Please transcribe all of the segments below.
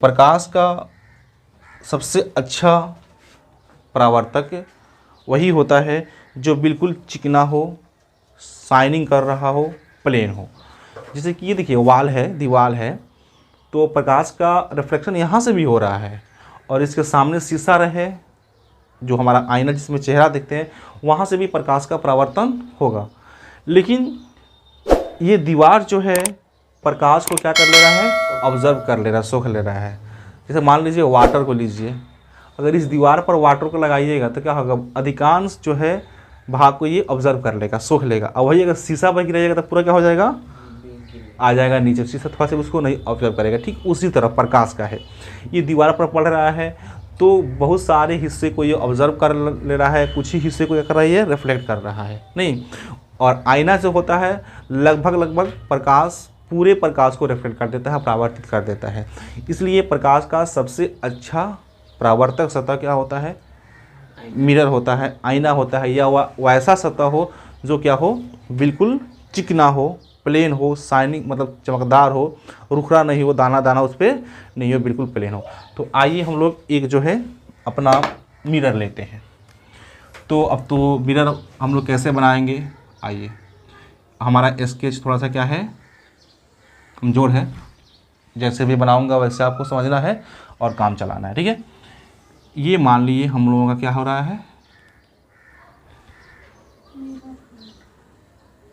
प्रकाश का सबसे अच्छा परावर्तक वही होता है जो बिल्कुल चिकना हो, शाइनिंग कर रहा हो, प्लेन हो। जैसे कि ये देखिए वाल है, दीवार है, तो प्रकाश का रिफ्लेक्शन यहाँ से भी हो रहा है और इसके सामने शीशा रहे, जो हमारा आईना जिसमें चेहरा देखते हैं, वहाँ से भी प्रकाश का परावर्तन होगा। लेकिन ये दीवार जो है प्रकाश को क्या कर ले रहा है, ऑब्जर्व कर ले रहा है, सोख ले रहा है। जैसे मान लीजिए वाटर को लीजिए, अगर इस दीवार पर वाटर को लगाइएगा तो क्या होगा, अधिकांश जो है भाग को ये ऑब्जर्व कर लेगा, सोख लेगा। और वही अगर शीशा पर गिराइएगा तो पूरा क्या हो जाएगा, आ जाएगा नीचे, शीशा थोड़ा सा उसको नहीं ऑब्जर्व करेगा। ठीक उसी तरह प्रकाश का है, ये दीवार पर पड़ रहा है तो बहुत सारे हिस्से को ये ऑब्जर्व कर ले रहा है, कुछ ही हिस्से को क्या कर रहा है, ये रिफ्लेक्ट कर रहा है नहीं। और आईना जो होता है लगभग प्रकाश, पूरे प्रकाश को रिफ्लेक्ट कर देता है, परावर्तित कर देता है। इसलिए प्रकाश का सबसे अच्छा परावर्तक सतह क्या होता है, मिरर होता है, आईना होता है, या वैसा सतह हो जो क्या हो, बिल्कुल चिकना हो, प्लेन हो, शाइनिंग मतलब चमकदार हो, रुखरा नहीं हो, दाना दाना उस पर नहीं हो, बिल्कुल प्लेन हो। तो आइए हम लोग एक जो है अपना मिरर लेते हैं। तो अब तो मिरर हम लोग कैसे बनाएंगे, आइए। हमारा स्केच थोड़ा सा क्या है, कमज़ोर है, जैसे भी बनाऊंगा वैसे आपको समझना है और काम चलाना है, ठीक है। ये मान लीजिए हम लोगों का क्या हो रहा है,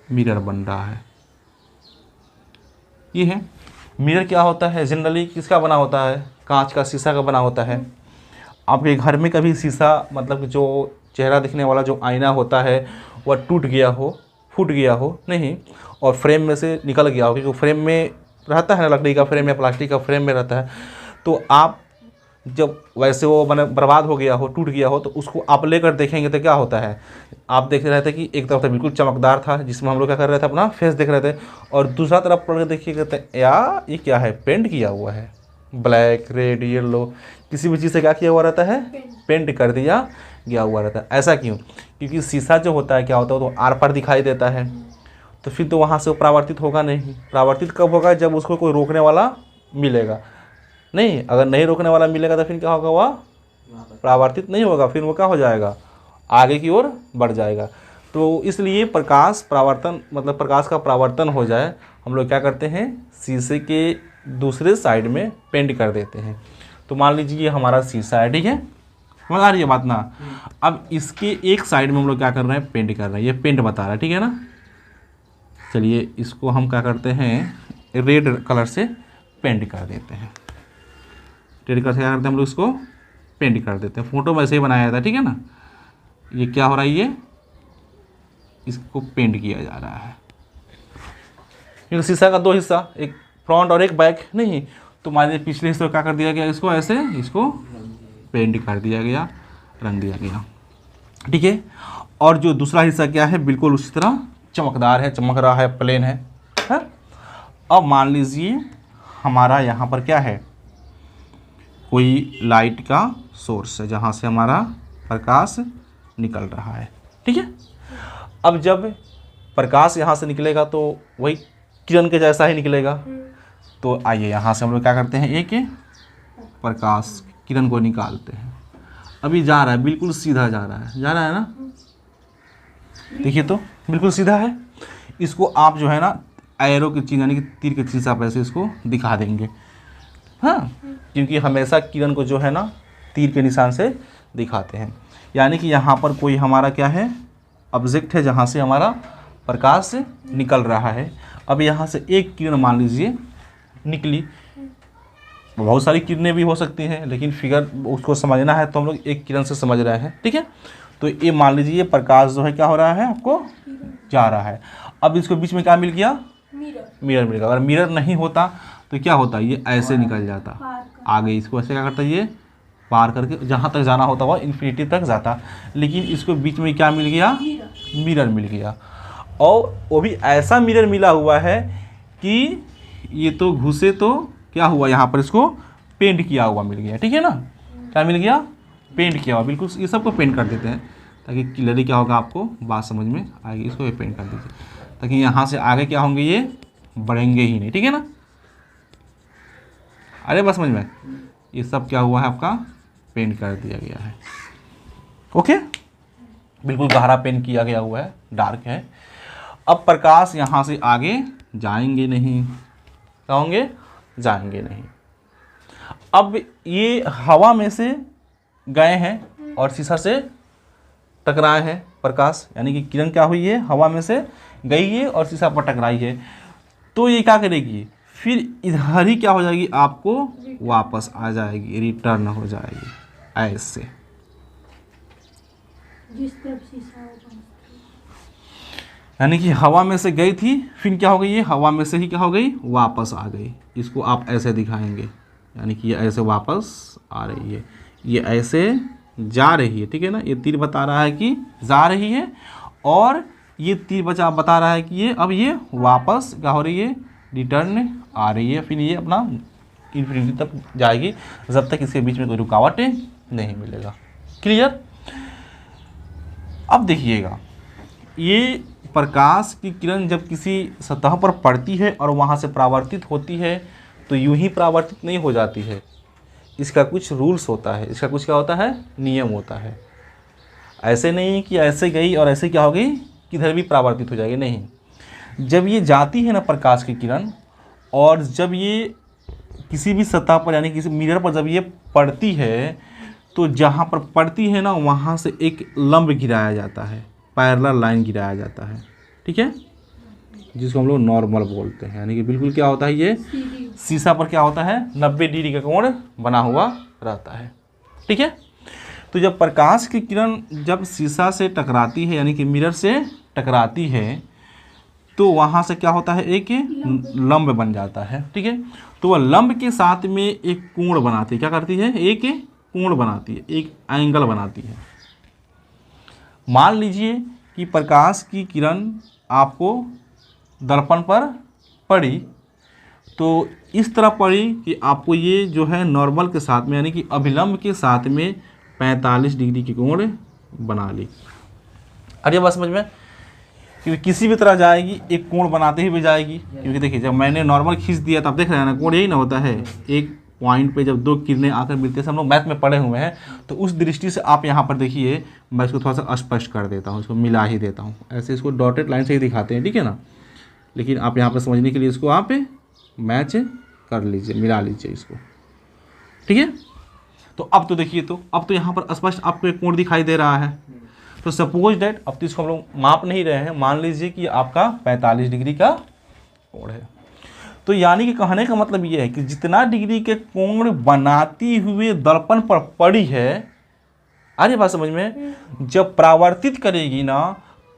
मिरर बन रहा है। ये है मिरर। क्या होता है, जनरली किसका बना होता है, कांच का, शीशा का बना होता है। आपके घर में कभी शीशा मतलब जो चेहरा दिखने वाला जो आईना होता है वह टूट गया हो, फूट गया हो नहीं, और फ्रेम में से निकल गया हो, क्योंकि फ्रेम में रहता है ना, लकड़ी का फ्रेम या प्लास्टिक का फ्रेम में रहता है, तो आप जब वैसे वो मैंने बर्बाद हो गया हो, टूट गया हो, तो उसको आप लेकर देखेंगे तो क्या होता है, आप देख रहे थे कि एक तरफ तो बिल्कुल चमकदार था जिसमें हम लोग क्या कर रहे थे, अपना फेस देख रहे थे, और दूसरा तरफ पढ़ के देखिएगा तो यार ये क्या है, पेंट किया हुआ है, ब्लैक, रेड, येलो, किसी भी चीज़ से क्या किया हुआ रहता है, पेंट कर दिया गया हुआ रहता है। ऐसा क्यों, क्योंकि शीशा जो होता है क्या होता है, तो आर पार दिखाई देता है, तो फिर तो वहाँ से वो परावर्तित होगा नहीं। परावर्तित कब होगा, जब उसको कोई रोकने वाला मिलेगा नहीं। अगर नहीं रोकने वाला मिलेगा तो फिर क्या होगा, वह परावर्तित नहीं होगा, फिर वो क्या हो जाएगा, आगे की ओर बढ़ जाएगा। तो इसलिए प्रकाश परावर्तन मतलब प्रकाश का परावर्तन हो जाए, हम लोग क्या करते हैं, शीशे के दूसरे साइड में पेंट कर देते हैं। तो मान लीजिए ये हमारा शीशा है, ठीक है, समझ आ रही है बात ना। अब इसके एक साइड में हम लोग क्या कर रहे हैं, पेंट कर रहे हैं, ये पेंट बता रहा है, ठीक है ना। चलिए इसको हम क्या करते हैं, रेड कलर से पेंट कर देते हैं। रेड कलर से क्या करते हैं, हम लोग इसको पेंट कर देते हैं। फोटो में ऐसे ही बनाया था, ठीक है ना। ये क्या हो रहा है, ये इसको पेंट किया जा रहा है, क्योंकि शीशा का दो हिस्सा, एक फ्रंट और एक बैक नहीं, तो मान लीजिए पिछले हिस्से को क्या कर दिया गया, इसको ऐसे इसको पेंट कर दिया गया, रंग दिया गया, ठीक है। और जो दूसरा हिस्सा क्या है, बिल्कुल उसी तरह चमकदार है, चमक रहा है, प्लेन है, हाँ? अब मान लीजिए हमारा यहाँ पर क्या है, कोई लाइट का सोर्स है जहाँ से हमारा प्रकाश निकल रहा है, ठीक है। अब जब प्रकाश यहाँ से निकलेगा तो वही किरण के जैसा ही निकलेगा। तो आइए यहाँ से हम लोग क्या करते हैं, एक प्रकाश किरण को निकालते हैं। अभी जा रहा है, बिल्कुल सीधा जा रहा है ना, देखिए तो बिल्कुल सीधा है। इसको आप जो है ना एरो के चिन्ह यानी कि तीर के चिन्ह से आप ऐसे इसको दिखा देंगे, हाँ, क्योंकि हमेशा किरण को जो है ना तीर के निशान से दिखाते हैं। यानी कि यहाँ पर कोई हमारा क्या है, ऑब्जेक्ट है जहाँ से हमारा प्रकाश निकल रहा है। अब यहाँ से एक किरण मान लीजिए निकली, बहुत सारी किरणें भी हो सकती हैं, लेकिन फिगर उसको समझना है तो हम लोग एक किरण से समझ रहे हैं, ठीक है। तो ये मान लीजिए प्रकाश जो है क्या हो रहा है, आपको जा रहा है। अब इसको बीच में क्या मिल गया, मिरर मिल गया। अगर मिरर नहीं होता तो क्या होता, ये ऐसे निकल जाता आगे, इसको ऐसे क्या करता, ये पार करके जहाँ तक जाना होता वह इन्फिनिटी तक जाता। लेकिन इसको बीच में क्या मिल गया, मिरर मिल गया, और वो भी ऐसा मिरर मिला हुआ है कि ये तो घुसे तो क्या हुआ, यहाँ पर इसको पेंट किया हुआ मिल गया, ठीक है ना। क्या मिल गया, पेंट किया हुआ, बिल्कुल ये सबको पेंट कर देते हैं ताकि क्लियरली क्या होगा आपको बात समझ में आएगी। इसको भी पेंट कर दीजिए ताकि यहाँ से आगे क्या होंगे, ये बढ़ेंगे ही नहीं, ठीक है ना। अरे बस समझ में, ये सब क्या हुआ है आपका पेंट कर दिया गया है। ओके, बिल्कुल गहरा पेंट किया गया हुआ है, डार्क है। अब प्रकाश यहाँ से आगे जाएंगे नहीं, क्या होंगे, जाएंगे नहीं। अब ये हवा में से गए हैं और शीशा से टकराए हैं प्रकाश, यानी कि किरण क्या हुई है, हवा में से गई है और शीशा पर टकराई है। तो ये क्या करेगी, फिर इधर ही क्या हो जाएगी, आपको वापस आ जाएगी, रिटर्न हो जाएगी ऐसे। जिस तरफ शीशा होगा, यानी कि हवा में से गई थी, फिर क्या हो गई, ये हवा में से ही क्या हो गई, वापस आ गई। इसको आप ऐसे दिखाएंगे, यानी कि ये ऐसे वापस आ रही है, ये ऐसे जा रही है, ठीक है ना। ये तीर बता रहा है कि जा रही है, और ये तीर बता रहा है कि ये अब ये वापस क्या हो रही है, रिटर्न आ रही है। फिर ये अपना इन्फिनिटी तक जाएगी, जब तक इसके बीच में कोई रुकावट नहीं मिलेगा। क्लियर। अब देखिएगा, ये प्रकाश की किरण जब किसी सतह पर पड़ती है और वहाँ से परावर्तित होती है, तो यूं ही परावर्तित नहीं हो जाती है। इसका कुछ रूल्स होता है, इसका कुछ क्या होता है, नियम होता है। ऐसे नहीं कि ऐसे गई और ऐसे क्या हो गई, किधर भी परावर्तित हो जाएगी, नहीं। जब ये जाती है ना प्रकाश की किरण, और जब ये किसी भी सतह पर यानी किसी मिरर पर जब ये पड़ती है, तो जहाँ पर पड़ती है ना, वहाँ से एक लंब गिराया जाता है, पैरेलल लाइन गिराया जाता है, ठीक है, जिसको हम लोग नॉर्मल बोलते हैं। यानी कि बिल्कुल क्या होता है, ये शीशा पर क्या होता है, 90 डिग्री का कोण बना हुआ रहता है, ठीक है। तो जब प्रकाश की किरण जब शीशा से टकराती है, यानी कि मिरर से टकराती है, तो वहाँ से क्या होता है, एक लंब बन जाता है, ठीक है। तो वह लंब के साथ में एक कोण बनाती है, क्या करती है, एक कोण बनाती है, एक एंगल बनाती है। मान लीजिए कि प्रकाश की किरण आपको दर्पण पर पड़ी, तो इस तरह पड़ी कि आपको ये जो है नॉर्मल के साथ में यानी कि अभिलंब के साथ में 45 डिग्री की कोण बना ली। अरे बात समझ में, क्योंकि किसी भी तरह जाएगी, एक कोण बनाते हुए जाएगी। क्योंकि देखिए, जब मैंने नॉर्मल खींच दिया तो आप देख रहे हैं ना, कोण यही ना होता है, एक पॉइंट पे जब दो किरणें आकर मिलते हैं, हम लोग मैथ में पढ़े हुए हैं। तो उस दृष्टि से आप यहाँ पर देखिए, मैं इसको थोड़ा सा स्पष्ट कर देता हूँ, इसको मिला ही देता हूँ, ऐसे इसको डॉटेड लाइन से ही दिखाते हैं, ठीक है ना। लेकिन आप यहाँ पर समझने के लिए इसको आप मैच कर लीजिए, मिला लीजिए इसको, ठीक है। तो अब तो देखिए, तो अब तो यहाँ पर स्पष्ट आपको एक कोण दिखाई दे रहा है। तो सपोज दैट, अब तो इसको हम लोग माप नहीं रहे हैं, मान लीजिए कि आपका 45 डिग्री का कोण है। तो यानी कि कहने का मतलब ये है कि जितना डिग्री के कोण बनाती हुए दर्पण पर पड़ी है, अरे बात समझ में, जब परावर्तित करेगी ना,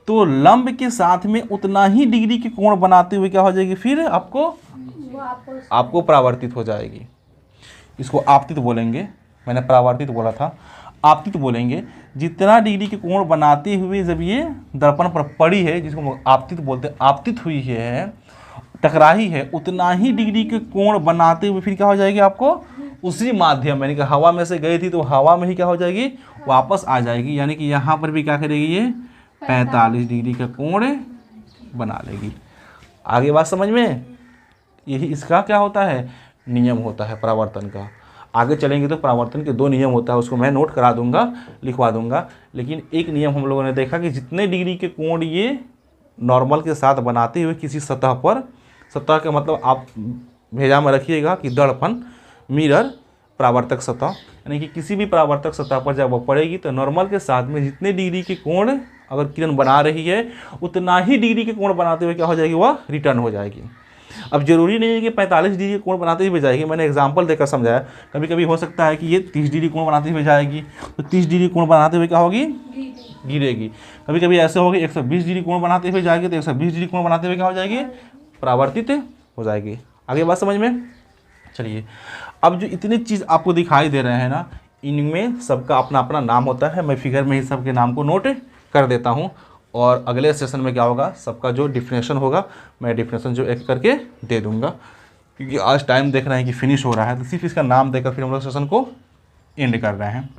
तो लंब के साथ में उतना ही डिग्री के कोण बनाते हुए क्या हो जाएगी, फिर आपको परावर्तित हो जाएगी। इसको आपतित बोलेंगे, मैंने परावर्तित बोला था, आपतित बोलेंगे। जितना डिग्री के कोण बनाते हुए जब ये दर्पण पर पड़ी है, जिसको हम आपतित बोलते हैं, आपतित हुई है, टकराई है, उतना ही डिग्री के कोण बनाते हुए फिर क्या हो जाएगी, आपको उसी माध्यम, यानी कि हवा में से गई थी तो हवा में ही क्या हो जाएगी, वापस आ जाएगी। यानी कि यहाँ पर भी क्या करेगी, ये 45 डिग्री का कोण बना लेगी। आगे बात समझ में, यही इसका क्या होता है, नियम होता है परावर्तन का। आगे चलेंगे तो परावर्तन के 2 नियम होता है, उसको मैं नोट करा दूंगा, लिखवा दूंगा। लेकिन एक नियम हम लोगों ने देखा कि जितने डिग्री के कोण ये नॉर्मल के साथ बनाते हुए किसी सतह पर, सतह का मतलब आप भेजा में रखिएगा कि दर्पण, मिरर, परावर्तक सतह, यानी कि किसी भी परावर्तक सतह पर जब वह पड़ेगी तो नॉर्मल के साथ में जितने डिग्री के कोण अगर किरण बना रही है, उतना ही डिग्री के कोण बनाते हुए क्या हो जाएगी, वह रिटर्न हो जाएगी। अब जरूरी नहीं है कि 45 डिग्री के कोण बनाते हुए जाएगी, मैंने एग्जांपल देकर समझाया। कभी कभी हो सकता है कि ये 30 डिग्री कोण बनाते हुए जाएगी, तो 30 डिग्री कोण बनाते हुए क्या होगी, गिरेगी। कभी कभी ऐसे होगी 120 डिग्री कोण बनाते हुए जाएगी, तो 120 डिग्री कोण बनाते हुए क्या हो जाएगी, परावर्तित हो जाएगी। आगे बात समझ में। चलिए, अब जो इतनी चीज़ आपको दिखाई दे रहे हैं ना, इनमें सबका अपना अपना नाम होता है। मैं फिगर में ही सबके नाम को नोट कर देता हूँ, और अगले सेशन में क्या होगा, सबका जो डिफिनेशन होगा, मैं डिफिनेशन जो एक करके दे दूंगा। क्योंकि आज टाइम देख रहे हैं कि फिनिश हो रहा है, तो सिर्फ इसका नाम देकर फिर हम लोग सेशन को एंड कर रहे हैं।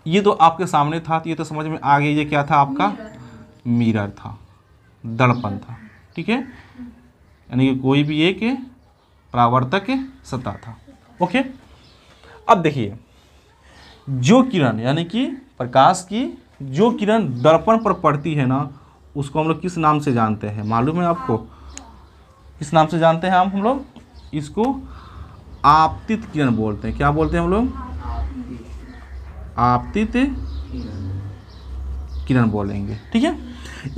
ये तो आपके सामने था, तो ये तो समझ में आ गया, ये क्या था आपका, मिरर था, दर्पण था, ठीक है। यानी कि कोई भी एक परावर्तक सतह था। ओके। अब देखिए, जो किरण यानी कि प्रकाश की जो किरण दर्पण पर पड़ती है ना, उसको हम लोग किस नाम से जानते हैं, मालूम है आपको? किस नाम से जानते हैं हम लोग इसको? आपतित किरण बोलते हैं। क्या बोलते हैं हम लोग? आपतित किरण बोलेंगे, ठीक है।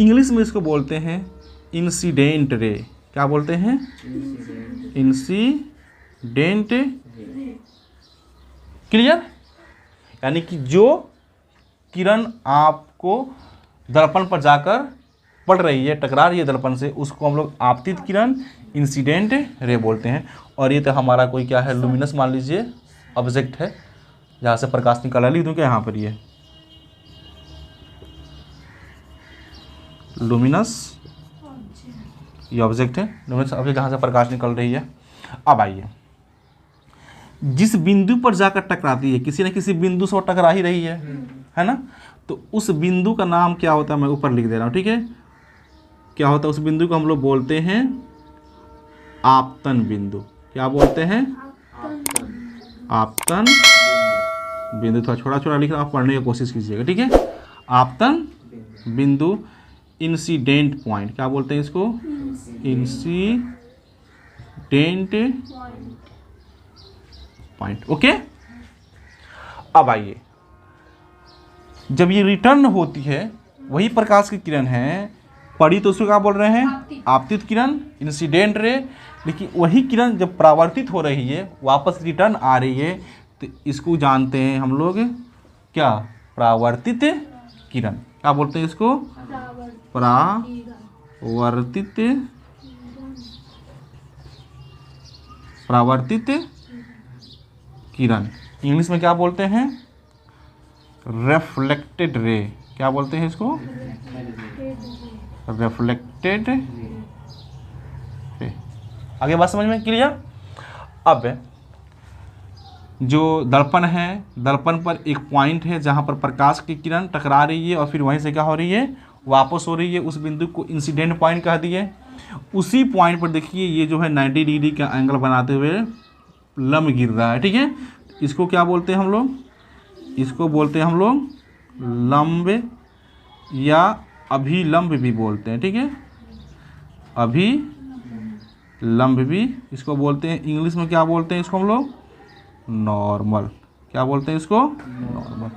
इंग्लिश में इसको बोलते हैं इंसिडेंट रे। क्या बोलते हैं? इंसिडेंट। क्लियर? यानी कि जो किरण आपको दर्पण पर जाकर पड़ रही है, टकरा रही है दर्पण से, उसको हम लोग आपतित किरण, इंसिडेंट रे बोलते हैं। और ये तो हमारा कोई क्या है, लुमिनस मान लीजिए ऑब्जेक्ट है जहाँ से प्रकाश निकला। लिख दूँ क्या यहाँ पर? ये लुमिनस ये ऑब्जेक्ट है, लुमिनस ऑब्जेक्ट जहाँ से प्रकाश निकल रही है। अब आइए, जिस बिंदु पर जाकर टकराती है, किसी न किसी बिंदु से वो टकरा ही रही है ना, तो उस बिंदु का नाम क्या होता है? मैं ऊपर लिख दे रहा हूँ, ठीक है। क्या होता है उस बिंदु को? हम लोग बोलते हैं आपतन बिंदु। क्या बोलते हैं? आपतन बिंदु। थोड़ा छोटा छोटा लिख रहा हूँ, आप पढ़ने की कोशिश कीजिएगा, ठीक है। आपतन बिंदु, इंसिडेंट पॉइंट। क्या बोलते हैं इसको? Incident point, okay. अब आइए, जब ये रिटर्न होती है, वही प्रकाश की किरण है, पड़ी तो उसको क्या बोल रहे हैं? आपतित किरण, इंसिडेंट रे। लेकिन वही किरण जब परावर्तित हो रही है, वापस रिटर्न आ रही है, तो इसको जानते हैं हम लोग क्या? परावर्तित किरण। क्या बोलते हैं इसको? परावर्तित किरण। इंग्लिश में क्या बोलते हैं? Reflected ray. क्या बोलते हैं इसको? Reflected ray. आगे बात समझ में क्लियर? अब जो दर्पण है, दर्पण पर एक पॉइंट है जहाँ पर प्रकाश की किरण टकरा रही है और फिर वहीं से क्या हो रही है? वापस हो रही है। उस बिंदु को इंसिडेंट पॉइंट कह दिए। उसी पॉइंट पर देखिए, ये जो है 90 डिग्री का एंगल बनाते हुए लंब गिर रहा है, ठीक है। इसको क्या बोलते हैं हम लोग? इसको बोलते हैं हम लोग लंब या अभिलंब भी बोलते हैं, ठीक है। अभिलंब भी इसको बोलते हैं। इंग्लिश में क्या बोलते हैं इसको हम लोग? नॉर्मल। क्या बोलते हैं इसको? नॉर्मल।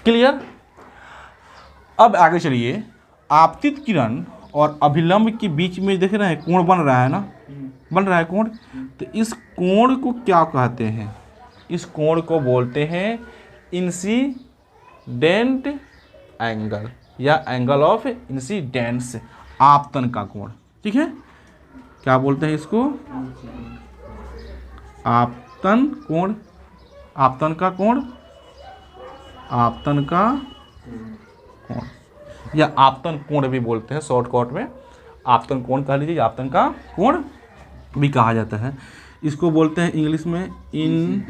क्लियर? अब आगे चलिए, आपतित किरण और अभिलंब के बीच में देख रहे हैं कोण बन रहा है ना, बन रहा है कोण। तो इस कोण को क्या कहते हैं? इस कोण को बोलते हैं इंसिडेंट एंगल या एंगल ऑफ इंसिडेंस, आपतन का कोण, ठीक है। क्या बोलते हैं इसको? आपतन कोण, आपतन का कोण, आपतन का कोण या आपतन कोण भी बोलते हैं शॉर्टकट में। आपतन कोण कह लीजिए, आपतन का कोण भी कहा जाता है। इसको बोलते हैं इंग्लिश में इंसिडेंट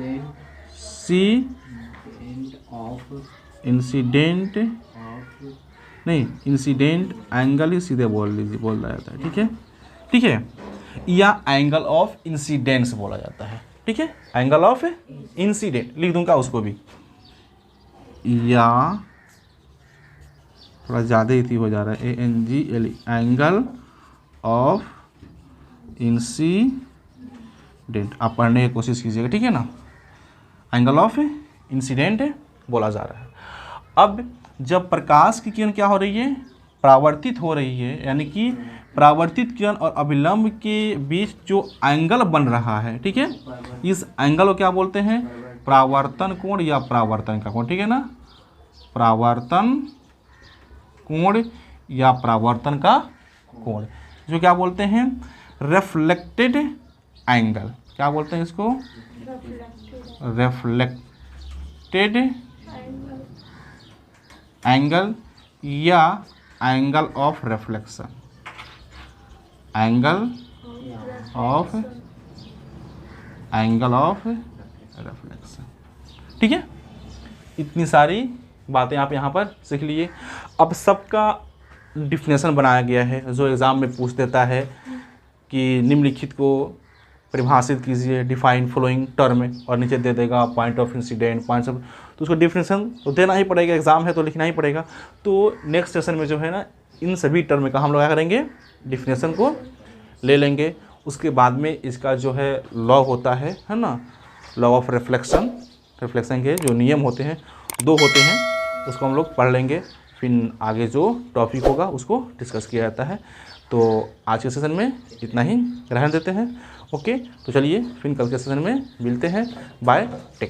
नहीं, इंसिडेंट एंगल ही सीधे बोल दिया जाता है, ठीक है, ठीक है। या एंगल ऑफ इंसिडेंस बोला जाता है, ठीक है। एंगल ऑफ इंसिडेंट लिख दूंगा उसको भी, या थोड़ा ज़्यादा ही हो जा रहा है, ANGL, एंगल ऑफ इंसिडेंट। आप पढ़ने की कोशिश कीजिएगा, ठीक है ना। एंगल ऑफ इंसिडेंट बोला जा रहा है। अब जब प्रकाश की किरण क्या हो रही है? परावर्तित हो रही है, यानी कि परावर्तित किरण और अभिलंब के बीच जो एंगल बन रहा है, ठीक है, इस एंगल को क्या बोलते हैं? परावर्तन कोण या परावर्तन का कोण, ठीक है ना। परावर्तन कोण या परावर्तन का कोण, जो क्या बोलते हैं? Reflected angle. क्या बोलते हैं इसको? रिफ्लेक्टेड एंगल या angle of reflection, angle of reflection, ठीक है। इतनी सारी बातें आप यहाँ पर सीख लिए। अब सबका डिफिनेशन बनाया गया है जो एग्ज़ाम में पूछ देता है कि निम्नलिखित को परिभाषित कीजिए, डिफाइन फ्लोइंग टर्म में, और नीचे दे देगा point of incident, points of, तो उसको डिफिनेशन तो देना ही पड़ेगा, एग्जाम है तो लिखना ही पड़ेगा। तो नेक्स्ट सेशन में जो है ना इन सभी टर्म का हम लोग क्या करेंगे, डिफिनेशन को ले लेंगे। उसके बाद में इसका जो है लॉ होता है ना, लॉ ऑफ रिफ्लेक्शन, रिफ्लेक्शन के जो नियम होते हैं 2 होते हैं, उसको हम लोग पढ़ लेंगे। फिर आगे जो टॉपिक होगा उसको डिस्कस किया जाता है। तो आज के सेशन में इतना ही रहने देते हैं। ओके, तो चलिए फिर कल के सेशन में मिलते हैं। Bye, take.